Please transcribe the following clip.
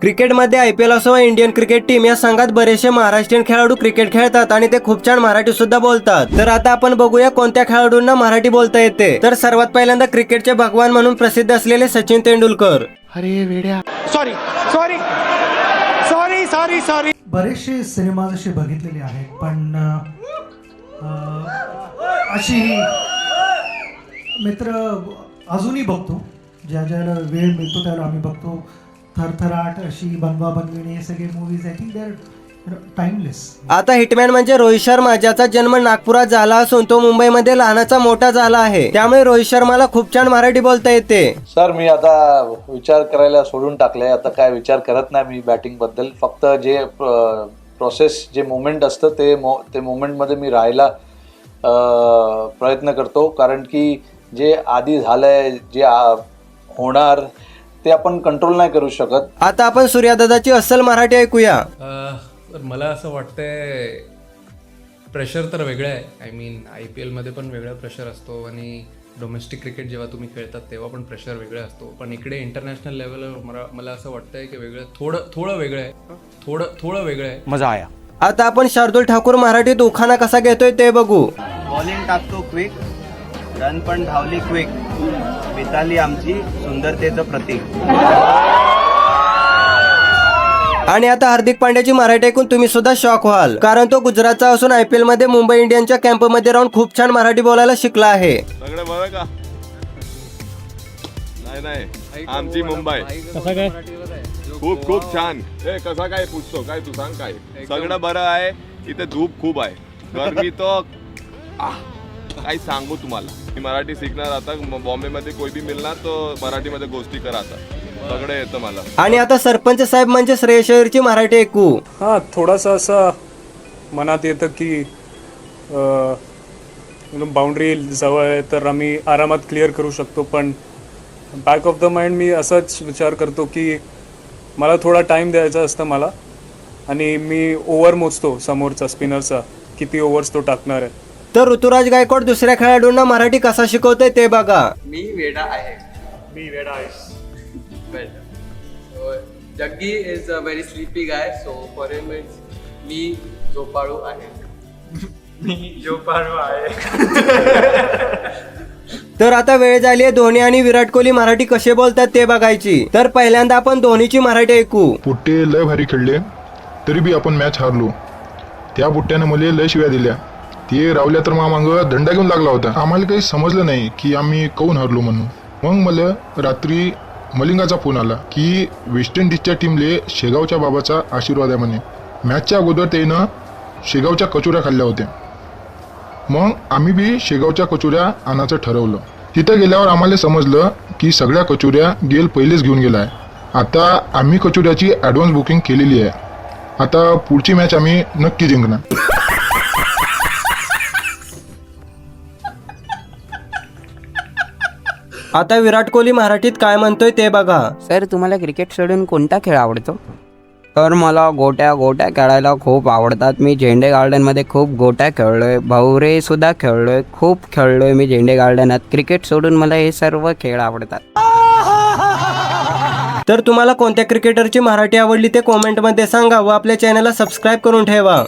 क्रिकेटमध्ये IPL असो वा इंडियन क्रिकेट टीम या संघात बरेचसे महाराष्ट्रीयन खेळाडू क्रिकेट खेळतात आणि ते खूप छान मराठी सुद्धा बोलतात। तर आता आपण बघूया कोणत्या खेळाडूंना मराठी बोलता येते। तर सर्वात पहिल्यांदा क्रिकेटचे भगवान म्हणून प्रसिद्ध असलेले सचिन तेंडुलकर। अरे वेड्या, sorry sorry sorry sorry sorry. बरेचसे सिनेमा असे बघितलेले आहेत, पण अशी मित्र अजूनही बघतो, ज्या ज्याला वेळ मिळतो त्याला आम्ही बघतो। थरथराट, अशी बनवा बनविणे, हे सगळे movies I think they are timeless. आता हिटमॅन म्हणजे रोहित शर्मा, ज्याचा जन्म नागपुरात झाला असून तो मुंबईमध्ये लहानाचा मोठा झाला आहे, त्यामुळे रोहित शर्माला खूप छान मराठी बोलता येते। सर मी आता विचार करायला सोडून टाकले, आता काय विचार करत नाही मी बॅटिंग बद्दल। फक्त जे प्रोसेस, जे मोमेंट असतं ते मोमेंटमध्ये मी राहायला प्रयत्न करतो, कारण की जे आधी झालंय, जे होणार ते आपण कंट्रोल नाही करू शकत। आता आपण सूर्यादादाची अस्सल मराठी ऐकूया। मला असं वाटतंय प्रेशर तर वेगळं आहे। आय मीन IPL मध्ये पण वेगळा प्रेशर असतो आणि डोमेस्टिक क्रिकेट जेव्हा तुम्ही खेळतात तेव्हा पण प्रेशर वेगळं असतो, पण इकडे इंटरनॅशनल लेवलवर मला असं वाटतंय की वेगळं, थोडं वेगळं आहे, थोडं वेगळं आहे। मजा आया। आता आपण शार्दुल ठाकूर मराठीत उखाणा कसा घेतोय ते बघू। बॉलिंग टाकतो क्विक, रन पण धावली क्विक, मिताली आमची सुंदरतेचं प्रतीक। आणि आता हार्दिक पांड्याची मराठी ऐकून तुम्ही सुद्धा शॉक व्हाल, कारण तो गुजरातचा असून IPL मध्ये मुंबई इंडियन्सच्या कॅम्पमध्ये राहून खूप छान मराठी बोलायला शिकला आहे। सगळं बरं का? नाही आमची मुंबई खूप खूप छान। ए कसा काय पूछतो, काय तू सांग, काय सगळं बरं आहे। इथे धूप खूप आहे, गरमी तो काय सांगू तुम्हाला। मी मराठी शिकणार आता, बॉम्बेमध्ये कोई भी मिळणार तो मराठीमध्ये गोष्टी करा, आता सगळं येतं मला। आणि आता सरपंच साहेब म्हणजे श्रेयस अय्यरची मराठी ऐकू। हां, थोडासा असं मनात येतं की बाउंड्री जवळ आहे तर आम्ही आरामात क्लिअर करू शकतो, पण बॅक ऑफ द माइंड मी असाच विचार करतो की मला थोडा टाईम द्यायचा असतं मला, आणि मी ओव्हर मोजतो समोरचा स्पिनरचा, किती ओव्हर्स तो टाकणार आहे। तर ऋतुराज गायकवाड दुसऱ्या खेळाडूंना मराठी कसा शिकवतोय ते बघा। मी वेडा आहे। Jaggi is a very sleepy guy, so for him it's मी झोपाळू आहे। तर आता वेळ झाली आहे धोनी आणि विराट कोहली मराठी कसे बोलतात ते बघायची। तर पहिल्यांदा आपण धोनीची मराठी ऐकू। पुट्टे लय भारी खेळले, तरी बी आपण मॅच हारलो। त्या बुट्ट्याने मला लय शिव्या दिल्या, ते रावल्या तर माग दंडा घेऊन लागला होता। आम्हाला काही समजलं नाही की आम्ही काऊन हरलो म्हणून। मग मला रात्री मलिंगाचा फोन आला की वेस्ट इंडिजच्या टीमले शेगावच्या बाबाचा आशीर्वाद आहे म्हणे। मॅचच्या अगोदर त्यानं शेगावच्या कचोऱ्या खाल्ल्या होत्या, मग आम्ही बी शेगावच्या कचोऱ्या आणायचं ठरवलं। तिथं गेल्यावर आम्हाला समजलं की सगळ्या कचोऱ्या गेल पहिलेच घेऊन गेला आहे। आता आम्ही कचोऱ्याची ॲडव्हान्स बुकिंग केलेली आहे, आता पुढची मॅच आम्ही नक्की जिंकणार। आता विराट कोहली मराठीत काय म्हणतोय ते बघा। सर, तुम्हाला क्रिकेट सोडून कोणता खेळ आवडतो? तर मला गोट्या खेळायला खूप आवडतात। मी झेंडे गार्डनमध्ये खूप गोट्या खेळलोय, भवरे सुद्धा खेळलोय, खूप खेळलोय मी झेंडे गार्डनात। क्रिकेट सोडून मला हे सर्व खेळ आवडतात। तर तुम्हाला कोणत्या क्रिकेटरची मराठी आवडली ते कॉमेंटमध्ये सांगा व आपल्या चॅनलला सबस्क्राईब करून ठेवा।